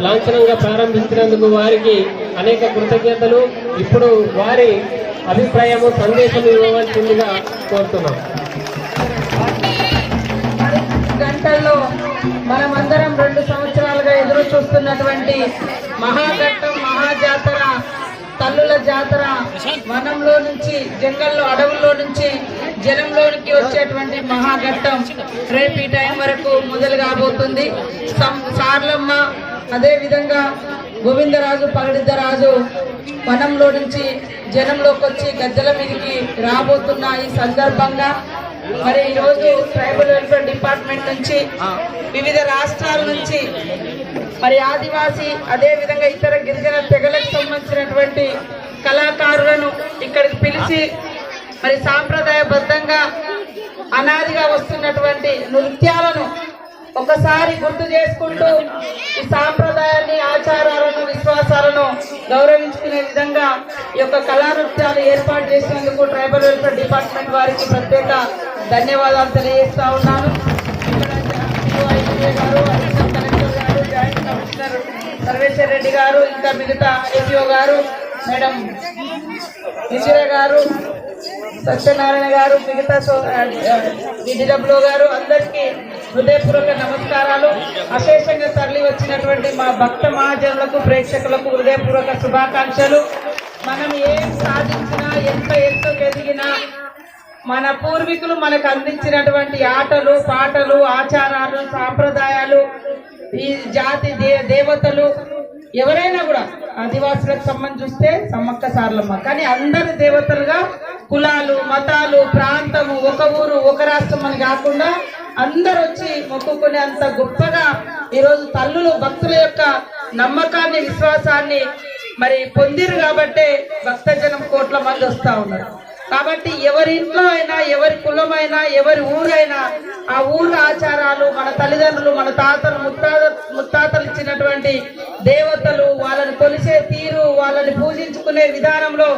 లాంఛనంగా ప్రారంభించినందుకు వారికి అనేక కృతజ్ఞతలు. ఇప్పుడు వారి అభిప్రాయము సందేశం ఇవ్వవలసిందిగా కోరుతున్నాం. గంటల్లో మనమందరం 2 సంవత్సరాలుగా ఎదురు చూస్తున్నటువంటి మహాఘట్టం మహాజాతర తల్లుల జాతర వనంలో నుంచి జంగల్లో అడవుల్లో నుంచి జనంలోనికి వచ్చేటువంటి మహాఘట్టం రేపు ఈ టైం వరకు మొదలు కాబోతుంది. సార్లమ్మ అదే విధంగా గోవిందరాజు పగడిద్దరాజు వనంలో నుంచి జనంలోకి వచ్చి గద్దెల మీదకి రాబోతున్న ఈ సందర్భంగా మరి ఈరోజు ట్రైబల్ వెల్ఫేర్ డిపార్ట్మెంట్ నుంచి వివిధ రాష్ట్రాల నుంచి మరి ఆదివాసీ అదే విధంగా ఇతర గిరిజన తెగలకు సంబంధించినటువంటి కళాకారులను ఇక్కడికి పిలిచి మరి సాంప్రదాయబద్ధంగా అనాదిగా వస్తున్నటువంటి నృత్యాలను ఒకసారి గుర్తు చేసుకుంటూ ఈ సాంప్రదాయాన్ని ఆచారాలను విశ్వాసాలను గౌరవించుకునే విధంగా ఈ యొక్క కళా నృత్యాలు ఏర్పాటు చేసినందుకు ట్రైబల్ వెల్ఫేర్ డిపార్ట్మెంట్ వారికి ప్రత్యేక ధన్యవాదాలు తెలియజేస్తా ఉన్నాను. ఇక్కడ గారు అడిషనల్ కలెక్టర్ గారు జాయింట్ కమిషనర్ సర్వేశ్వర్ రెడ్డి గారు ఇంకా మిగతా ఏపీఓ గారు మేడం ఇందిరా గారు సత్యనారాయణ గారు మిగతా డిడబ్ల్యూ గారు అందరికీ హృదయపూర్వక నమస్కారాలు. అశేషంగా తరలి వచ్చినటువంటి మా భక్త మహాజనులకు ప్రేక్షకులకు హృదయపూర్వక శుభాకాంక్షలు. మనం ఏం సాధించినా ఎంత ఎత్తుకు ఎదిగినా మన పూర్వీకులు మనకు అందించినటువంటి ఆటలు పాటలు ఆచారాలు సాంప్రదాయాలు ఈ జాతి దేవతలు ఎవరైనా కూడా ఆదివాసులకు సంబంధించి చూస్తే సమ్మక్క సారలమ్మ, కానీ అందరి దేవతలుగా కులాలు మతాలు ప్రాంతము ఒక ఊరు ఒక రాష్ట్రం అని కాకుండా అందరు వచ్చి మొక్కుకునే అంత గొప్పగా ఈరోజు తల్లులు భక్తుల యొక్క నమ్మకాన్ని విశ్వాసాన్ని మరి పొందిరు కాబట్టే భక్తజనం కోట్ల మంది వస్తా ఉన్నారు. కాబట్టి ఎవరి ఇంట్లో అయినా ఎవరి కులమైనా ఎవరి ఊరైనా ఆ ఊరు ఆచారాలు మన తల్లిదండ్రులు మన తాతలు ముత్తాతలు ఇచ్చినటువంటి దేవతలు వాళ్ళని కొలిసే తీరు వాళ్ళని పూజించుకునే విధానంలో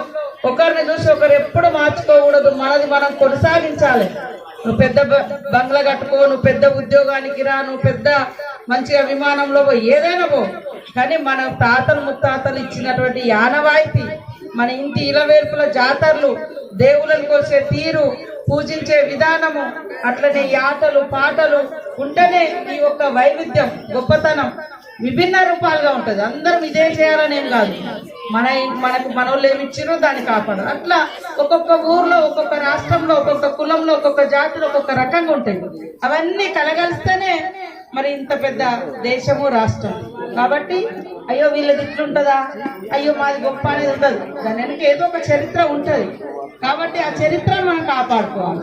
ఒకరిని చూసి ఒకరు ఎప్పుడు మార్చుకోకూడదు. మనది మనం కొనసాగించాలి. నువ్వు పెద్ద బంగ్లా కట్టుకో, నువ్వు పెద్ద ఉద్యోగానికి రా, నువ్వు పెద్ద మంచిగా విమానంలో పో, ఏదైనా పో, కానీ మన తాతలు ముత్తాతలు ఇచ్చినటువంటి ఆనవాయితీ మన ఇంటి ఇలవేర్పుల జాతరలు దేవులను కొలిసే తీరు పూజించే విధానము అట్లనే ఈ ఆటలు పాటలు ఉంటేనే ఈ యొక్క వైవిధ్యం గొప్పతనం విభిన్న రూపాలుగా ఉంటుంది. అందరం ఇదే చేయాలని ఏం కాదు, మనకు మనోళ్ళు ఏమి ఇచ్చిరో దాన్ని కాపాడు. అట్లా ఒక్కొక్క ఊర్లో ఒక్కొక్క రాష్ట్రంలో ఒక్కొక్క కులంలో ఒక్కొక్క జాతిలో ఒక్కొక్క రకంగా ఉంటాయి. అవన్నీ కలగలిస్తేనే మరి ఇంత పెద్ద దేశము రాష్ట్రం. కాబట్టి అయ్యో వీళ్ళది ఇట్లుంటదా, అయ్యో మాది గొప్ప అనేది ఉండదు. దాని వెనక ఏదో ఒక చరిత్ర ఉంటది. కాబట్టి ఆ చరిత్రను మనం కాపాడుకోవాలి.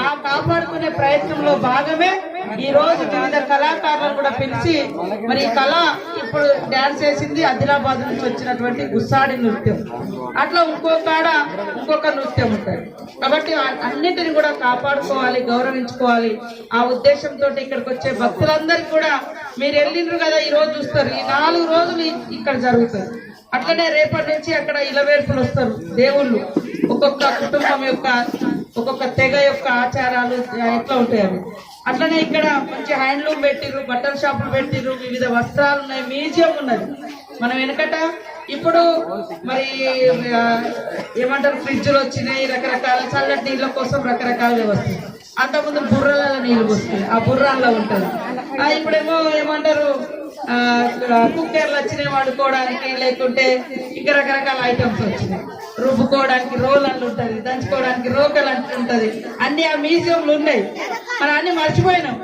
ఆ కాపాడుకునే ప్రయత్నంలో భాగమే ఈ రోజు వివిధ కళాకారులను కూడా పిలిచి మరి ఈ కళ ఇప్పుడు డాన్స్ చేసింది ఆదిలాబాద్ నుంచి వచ్చినటువంటి గుస్సాడి నృత్యం. అట్లా ఇంకొక నృత్యం ఉంటుంది. కాబట్టి అన్నిటిని కూడా కాపాడుకోవాలి, గౌరవించుకోవాలి. ఆ ఉద్దేశంతో ఇక్కడికి వచ్చే భక్తులందరికీ కూడా మీరు వెళ్ళిండ్రు కదా, ఈ రోజు చూస్తారు. ఈ 4 రోజులు ఇక్కడ జరుగుతుంది. అట్లనే రేపటి నుంచి అక్కడ ఇలవేర్పులు వస్తారు దేవుళ్ళు. ఒక్కొక్క కుటుంబం యొక్క, ఒక్కొక్క తెగ యొక్క ఆచారాలు ఎట్లా ఉంటాయి అవి. అట్లనే ఇక్కడ మంచి హ్యాండ్లూమ్ పెట్టిర్రు, బట్టల షాపులు పెట్టిర్రు, వివిధ వస్త్రాలు ఉన్నాయి, మ్యూజియం ఉన్నది. మనం వెనకట ఇప్పుడు మరి ఏమంటారు ఫ్రిడ్జ్లు వచ్చినాయి, రకరకాల చల్లటి నీళ్ళ కోసం రకరకాల వ్యవస్థ. అంతకుముందు బుర్రలలో నీళ్ళు వస్తాయి, ఆ బుర్రాల్లో ఉంటుంది. ఇప్పుడేమో ఏమంటారు కుక్కర్లు వచ్చినాయి వాడుకోవడానికి, లేకుంటే ఇంకా రకరకాల ఐటమ్స్ వచ్చినాయి. రుబ్బుకోవడానికి రోలర్లు ఉంటుంది, దంచుకోవడానికి రోకలు ఉంటుంది. అన్ని ఆ మ్యూజియంలు ఉన్నాయి. మనం అన్ని మర్చిపోయినాం.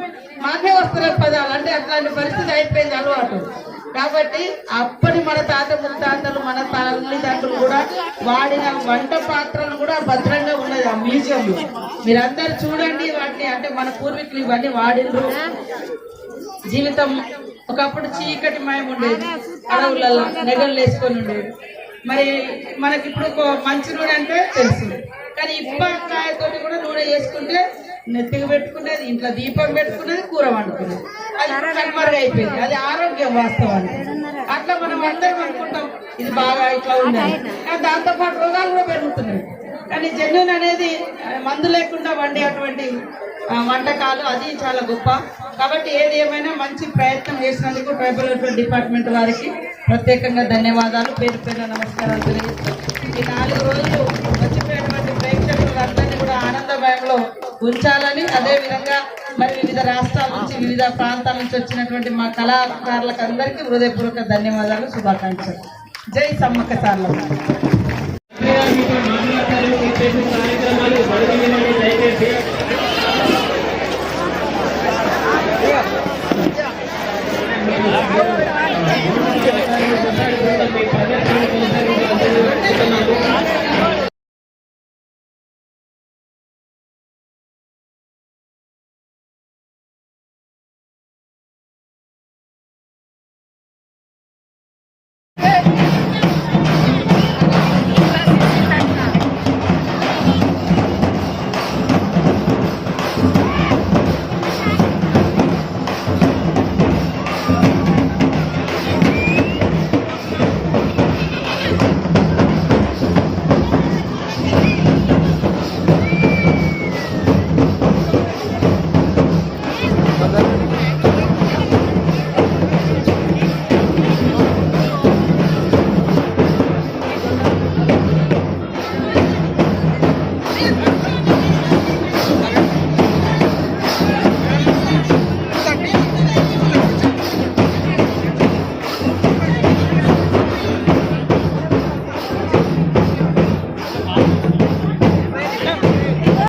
మాకే వస్తున్న పదాలు అంటే అట్లాంటి పరిస్థితి అయిపోయింది, అలవాటు. కాబట్టి అప్పటి మన తాత ముత్తాతలు, మన తల్లిదండ్రులు కూడా వాడిన వంట పాత్రలు కూడా భద్రంగా ఉన్నది ఆ మ్యూజియంలో. మీరందరూ చూడండి వాటిని. అంటే మన పూర్వీకులు ఇవన్నీ వాడిండ్రు. జీవితం ఒకప్పుడు చీకటి మయం ఉండేది, అడవులలో నెగళ్ళు వేసుకొని ఉండేది. మరి మనకి ఇప్పుడు మంచి నూనె అంటే తెలుసు, కానీ ఇప్పకాయతో కూడా నూనె వేసుకుంటే నెత్తికి పెట్టుకునేది, ఇంట్లో దీపం పెట్టుకునేది, కూర వండుకునేది. అది కనుమరుగు అయిపోయింది. అది ఆరోగ్యం వాస్తవానికి. అట్లా మనం అందరం అనుకుంటాం ఇది బాగా ఇట్లా ఉండాలి, కానీ దాంతోపాటు రోగాలు కూడా పెరుగుతున్నాయి. కానీ జెన్యున్ అనేది మందు లేకుండా వండే అటువంటి వంటకాలు, అది చాలా గొప్ప. కాబట్టి ఏది ఏమైనా మంచి ప్రయత్నం చేసినందుకు ట్రైబల్ వెల్ఫేర్ డిపార్ట్మెంట్ వారికి ప్రత్యేకంగా ధన్యవాదాలు, పేరు పేరున నమస్కారాలు తెలియజేస్తాం. ఈ 4 రోజులు వచ్చిపోయినటువంటి ప్రేక్షకులందరినీ కూడా ఆనందమయంలో ఉంచాలని, అదేవిధంగా మరి వివిధ రాష్ట్రాల నుంచి, వివిధ ప్రాంతాల నుంచి వచ్చినటువంటి మా కళాకారులకు అందరికీ హృదయపూర్వక ధన్యవాదాలు, శుభాకాంక్షలు. జై సమ్మక్క సార్లమ్మ.